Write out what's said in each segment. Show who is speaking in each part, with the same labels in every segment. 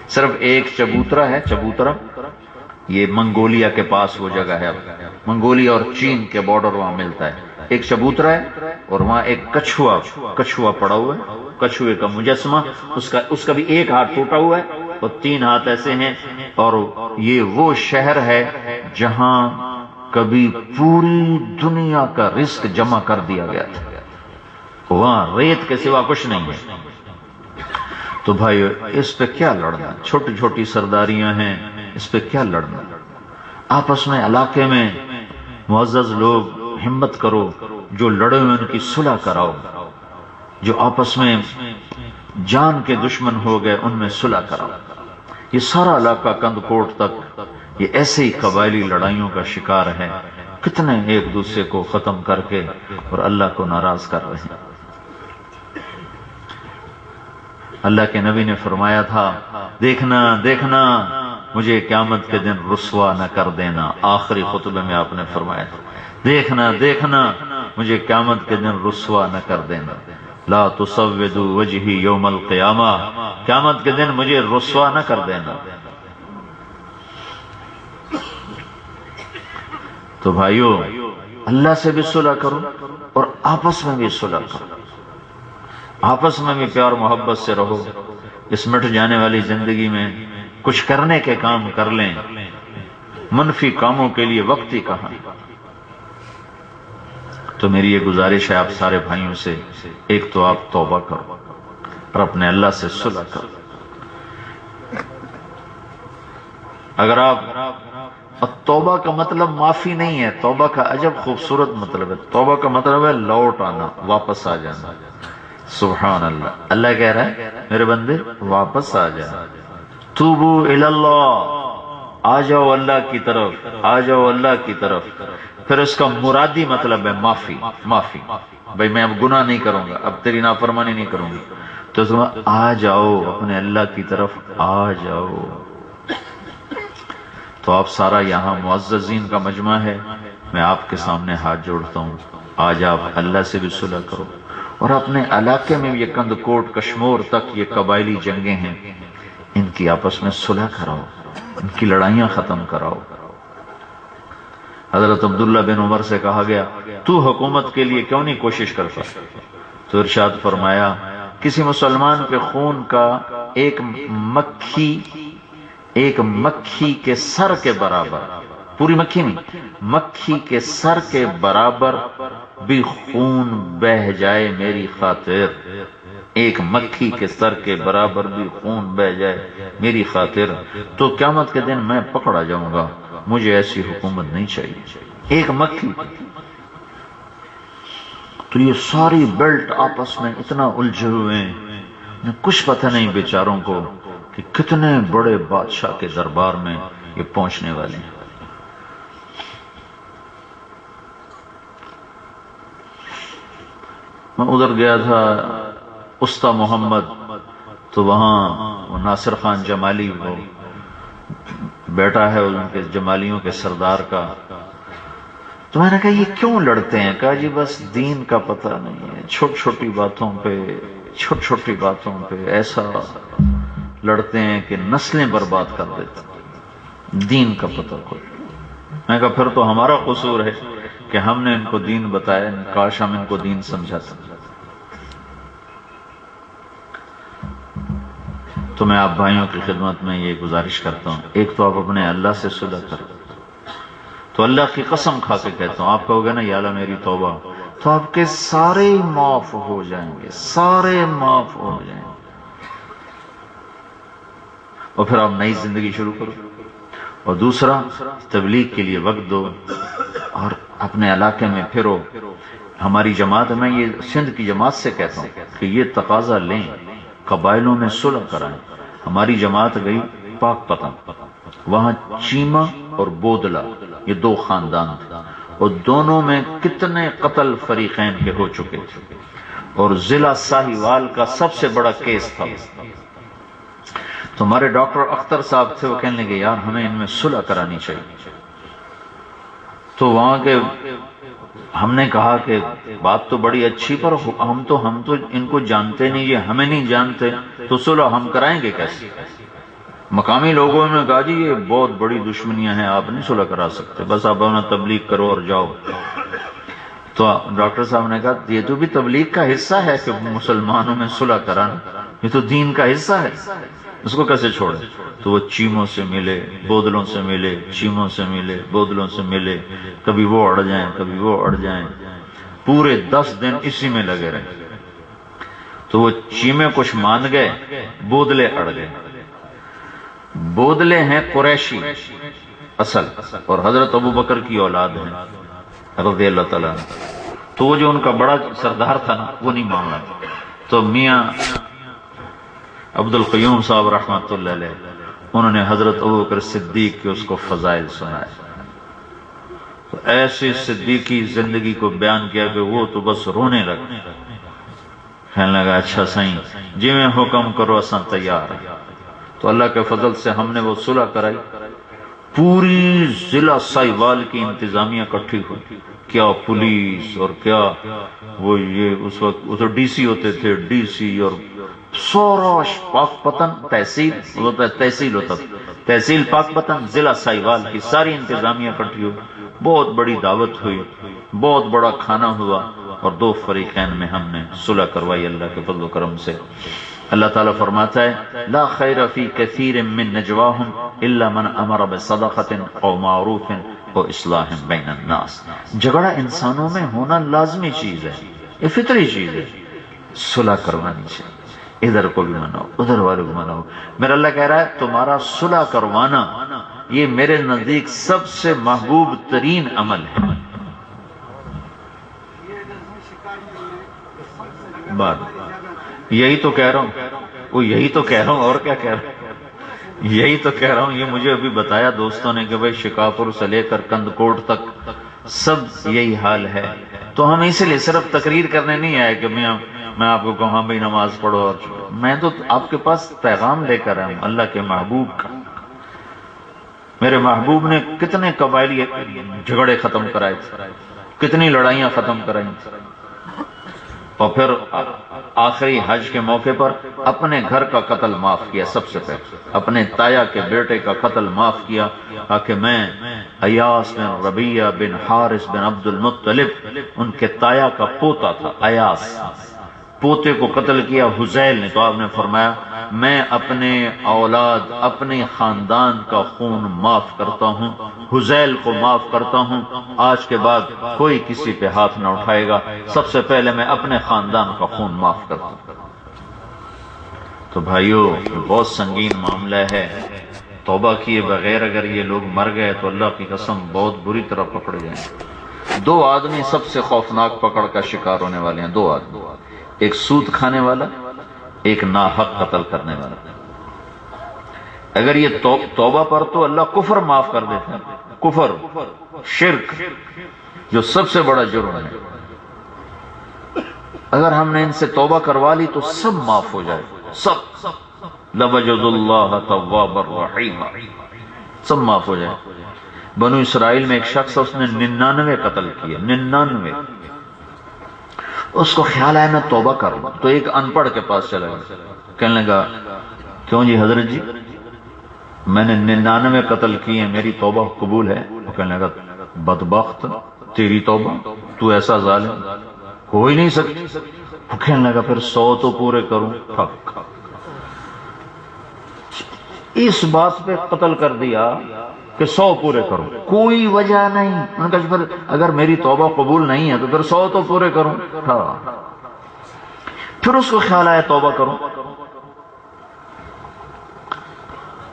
Speaker 1: صرف ایک چبوترا ہے، چبوترا یہ منگولیا کے پاس وہ جگہ ہے، منگولیا اور چین کے بارڈر وہاں ملتا ہے، ایک چبوترا ہے اور وہاں ایک کچھوا پڑا ہوا ہے، کچھوے کا مجسمہ، اس کا بھی ایک ہاتھ ٹوٹا ہوا ہے اور 3 ہاتھ ایسے ہیں، اور یہ وہ شہر ہے جہاں کبھی پوری دنیا کا رزق جمع کر دیا گیا تھا، وہاں ریت کے سوا کچھ نہیں ہے۔ تو بھائی اس پہ کیا لڑنا، چھوٹی چھوٹی سرداریاں ہیں، اس پہ کیا لڑنا، آپس میں علاقے میں معزز لوگ ہمت کرو، جو لڑے ہوئے ان کی صلح کراؤ، جو آپس میں جان کے دشمن ہو گئے ان میں صلح کراؤ۔ یہ سارا علاقہ کند کوٹ تک یہ ایسے ہی قبائلی لڑائیوں کا شکار ہے، کتنے ایک دوسرے کو ختم کر کے اور اللہ کو ناراض کر رہے ہیں۔ اللہ کے نبی نے فرمایا تھا، دیکھنا دیکھنا مجھے قیامت کے دن رسوا نہ کر دینا، آخری خطبے میں آپ نے فرمایا تھا، دیکھنا دیکھنا مجھے قیامت کے دن رسوا نہ کر دینا، لا تسودوا وجہی یوم القیامہ، قیامت کے دن مجھے رسوا نہ کر دینا۔ تو بھائیو اللہ سے بھی صلح کرو اور آپس میں بھی صلح کرو، آپس میں بھی پیار محبت سے رہو، اس مٹ جانے والی زندگی میں کچھ کرنے کے کام کر لیں، منفی کاموں کے لیے وقت ہی کہاں۔ تو میری یہ گزارش ہے آپ سارے بھائیوں سے، ایک تو آپ توبہ کرو اور اپنے اللہ سے صلح کرو۔ اگر آپ، توبہ کا مطلب معافی نہیں ہے، توبہ کا عجب خوبصورت مطلب ہے، توبہ کا مطلب ہے لوٹ آنا، واپس آ جانا۔ سبحان اللہ، اللہ کہہ رہا ہے میرے بندے واپس آ جا، توبو الی اللہ، آ جاؤ اللہ کی طرف، آ جاؤ اللہ کی طرف۔ پھر اس کا مرادی مطلب ہے معافی، معافی، بھائی میں اب گناہ نہیں کروں گا، اب تیری نافرمانی نہیں کروں گی، تو اس میں آ جاؤ اپنے اللہ کی طرف، آ جاؤ۔ تو آپ سارا یہاں معززین کا مجمع ہے، میں آپ کے سامنے ہاتھ جوڑتا ہوں، آج آپ اللہ سے بھی صلح کرو اور اپنے علاقے میں یہ کند کوٹ کشمور تک یہ قبائلی جنگیں ہیں، ان کی آپس میں صلح کراؤ، ان کی لڑائیاں ختم کراؤ۔ حضرت عبداللہ بن عمر سے کہا گیا تو حکومت کے لیے کیوں نہیں کوشش کرتا؟ تو ارشاد فرمایا کسی مسلمان کے خون کا ایک مکھی کے سر کے برابر، پوری مکھی نہیں، مکھی کے سر کے برابر بھی خون بہہ جائے میری خاطر، ایک مکھی کے سر کے برابر بھی خون بہہ جائے میری خاطر، تو قیامت کے دن میں پکڑا جاؤں گا، مجھے ایسی حکومت نہیں چاہیے۔ ایک مکھی، تو یہ ساری بیلٹ آپس میں اتنا الجھے ہوئے ہیں، کچھ پتہ نہیں بیچاروں کو کہ کتنے بڑے بادشاہ کے دربار میں یہ پہنچنے والے ہیں۔ میں ادھر گیا تھا استا محمد، تو وہاں ناصر خان جمالی وہ بیٹا ہے ان کے جمالیوں کے سردار کا، تو میں نے کہا یہ کیوں لڑتے ہیں؟ کہا جی بس دین کا پتہ نہیں ہے، چھوٹی چھوٹی باتوں پہ ایسا لڑتے ہیں کہ نسلیں برباد کر دیتے ہیں، دین کا پتہ کوئی۔ میں کہا پھر تو ہمارا قصور ہے کہ ہم نے ان کو دین بتایا، کاش ہم ان کو دین سمجھاتے۔ تو میں آپ بھائیوں کی خدمت میں یہ گزارش کرتا ہوں، ایک تو آپ اپنے اللہ سے صلح کریں، تو اللہ کی قسم کھا کے کہتا ہوں، آپ کہو گے نا یا اللہ میری توبہ، تو آپ کے سارے معاف ہو جائیں گے، سارے معاف ہو جائیں گے، اور پھر آپ نئی زندگی شروع کرو۔ اور دوسرا، تبلیغ کے لیے وقت دو اور اپنے علاقے میں پھرو۔ ہماری جماعت، میں یہ سندھ کی جماعت سے کہتا ہوں کہ یہ تقاضا لیں، قبائلوں میں صلح کرائیں۔ ہماری جماعت گئی پاک پتن، وہاں چیمہ اور بودلہ یہ 2 خاندان تھے، اور دونوں میں کتنے قتل فریقین کے ہو چکے تھے، اور ضلع ساہیوال کا سب سے بڑا کیس تھا۔ تو ہمارے ڈاکٹر اختر صاحب تھے، وہ کہنے لگے یار ہمیں ان میں صلح کرانی چاہیے۔ تو وہاں کے ہم نے کہا کہ بات تو بڑی اچھی، پر ہم تو ان کو جانتے نہیں، یہ ہمیں نہیں جانتے، تو صلح ہم کرائیں گے کیسے؟ مقامی لوگوں نے کہا جی یہ بہت بڑی دشمنیاں ہیں، آپ نہیں صلح کرا سکتے، بس آپ انہیں تبلیغ کرو اور جاؤ۔ تو ڈاکٹر صاحب نے کہا یہ تو بھی تبلیغ کا حصہ ہے کہ مسلمانوں میں صلح کرانا، یہ تو دین کا حصہ ہے، اس کو کیسے چھوڑے؟ تو وہ چیموں سے ملے، بودلوں سے ملے، چیموں سے ملے، بودلوں سے ملے، کبھی وہ اڑ جائیں کبھی وہ اڑ جائیں، پورے 10 دن اسی میں لگے رہے۔ تو وہ چیمے کچھ مان گئے، بودلے اڑ گئے۔ بودلے ہیں قریشی اصل، اور حضرت ابو بکر کی اولاد ہیں رضی اللہ تعالیٰ عنہ۔ تو وہ جو ان کا بڑا سردار تھا نا، وہ نہیں مان رہا تھا۔ تو میاں عبد القیوم صاحب رحمۃ اللہ علیہ، انہوں نے حضرت ابو بکر صدیق کے اس کو فضائل سنائے، تو ایسی صدیقی زندگی کو بیان کیا کہ وہ تو بس رونے لگا، کہنے لگا اچھا سائیں جی میں حکم کرو اساں تیار ہیں۔ تو اللہ کے فضل سے ہم نے وہ صلح کرائی، پوری ضلع سائیوال کی انتظامیہ اکٹھی ہوئی، کیا پولیس اور کیا وہ یہ اس وقت ڈی سی ہوتے تھے، ڈی سی اور سورا پاک پتن تحصیل ہوتا تھا، تحصیل پاک پتن ضلع سائیوال کی ساری انتظامیہ اکٹھی ہوئی، بہت بڑی دعوت ہوئی، بہت بڑا کھانا ہوا، اور 2 فریقین میں ہم نے صلح کروائی اللہ کے فضل و کرم سے۔ اللہ تعالیٰ فرماتا ہے لا خیر فی کثیر من نجواہم الا من امر بصدقۃ او معروف او اصلاح بین الناس۔ جھگڑا انسانوں میں ہونا لازمی چیز ہے، یہ فطری چیز ہے، صلح کروانی چاہیے، ادھر کو بھی مناؤ ادھر والے کو مناؤ۔ میرا اللہ کہہ رہا ہے تمہارا صلح کروانا یہ میرے نزدیک سب سے محبوب ترین عمل ہے۔ بات یہی تو کہہ رہا ہوں، وہ یہی تو کہہ رہا ہوں، اور کیا کہہ رہا ہوں، یہی تو کہہ رہا ہوں۔ یہ مجھے ابھی بتایا دوستوں نے کہ بھائی شکارپور سے لے کر کندکوٹ تک سب یہی حال ہے۔ تو ہم اس لیے صرف تقریر کرنے نہیں آئے کہ میں آپ کو کہوں ہاں بھائی نماز پڑھو، اور میں تو آپ کے پاس پیغام لے کر آیا ہوں اللہ کے محبوب کا۔ میرے محبوب نے کتنے قبائلی جھگڑے ختم کرائے تھے، کتنی لڑائیاں ختم کرائی، اور پھر آخری حج کے موقع پر اپنے گھر کا قتل معاف کیا، سب سے پہلے اپنے تایا کے بیٹے کا قتل معاف کیا، تاکہ میں ایاس بن ربیعہ بن حارث بن عبد المطلب، ان کے تایا کا پوتا تھا ایاس، پوتے کو قتل کیا حزیل نے۔ تو آپ نے فرمایا میں اپنے اولاد اپنے خاندان کا خون معاف کرتا ہوں، حزیل کو معاف کرتا ہوں، آج کے بعد کوئی کسی پہ ہاتھ نہ اٹھائے گا، سب سے پہلے میں اپنے خاندان کا خون معاف کرتا ہوں۔ تو بھائیو بہت سنگین معاملہ ہے، توبہ کیے بغیر اگر یہ لوگ مر گئے تو اللہ کی قسم بہت بری طرح پکڑ جائیں۔ 2 آدمی سب سے خوفناک پکڑ کا شکار ہونے والے ہیں، 2 آدمی، ایک سود کھانے والا، ایک ناحق قتل کرنے والا۔ اگر یہ توبہ پر تو اللہ کفر معاف کر دیتا ہے، کفر شرک جو سب سے بڑا جرم ہے، اگر ہم نے ان سے توبہ کروا لی تو سب معاف ہو جائے، سب لوجد اللہ تواب الرحیم، سب معاف ہو جائے۔ بنو اسرائیل میں ایک شخص اس نے 99 قتل کیا، 99۔ اس کو خیال آیا میں توبہ کروں، تو ایک ان پڑھ کے پاس چلا گیا، کہنے لگا کیوں جی حضرت جی میں نے 99 قتل کیے ہیں، میری توبہ قبول ہے؟ وہ کہنے لگا بدبخت تیری توبہ، تو ایسا ظالم ہو ہی نہیں سکتی۔ وہ کہنے لگا پھر 100 تو پورے کروں، ٹھک اس بات پہ قتل کر دیا کہ 100 پورے کروں، کوئی وجہ نہیں۔ انہوں نے کہا اگر میری توبہ قبول نہیں ہے تو پھر 100 تو پورے کروں۔ پھر اس کو خیال آیا توبہ کروں،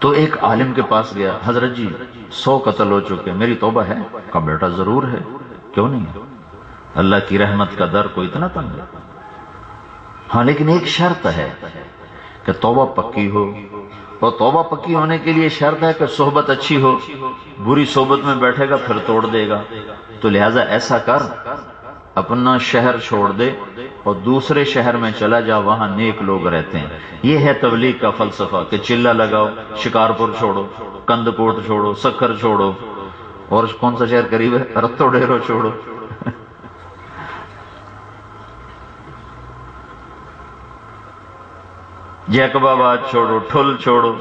Speaker 1: تو ایک عالم کے پاس گیا، حضرت جی 100 قتل ہو چکے، میری توبہ ہے؟ کہا بیٹا ضرور ہے، کیوں نہیں ہے، اللہ کی رحمت کا در کوئی اتنا تنگ ہے، ہاں لیکن ایک شرط ہے کہ توبہ پکی ہو، اور توبہ پکی ہونے کے لیے شرط ہے کہ صحبت اچھی ہو، بری صحبت میں بیٹھے گا پھر توڑ دے گا، تو لہٰذا ایسا کر اپنا شہر چھوڑ دے اور دوسرے شہر میں چلا جا، وہاں نیک لوگ رہتے ہیں۔ یہ ہے تبلیغ کا فلسفہ کہ چلہ لگاؤ، شکارپور چھوڑو، کندکوٹ چھوڑو، سکھر چھوڑو، اور کون سا شہر قریب ہے، رتو ڈیرو چھوڑو، جیکب آباد چھوڑو، ٹھل چھوڑو،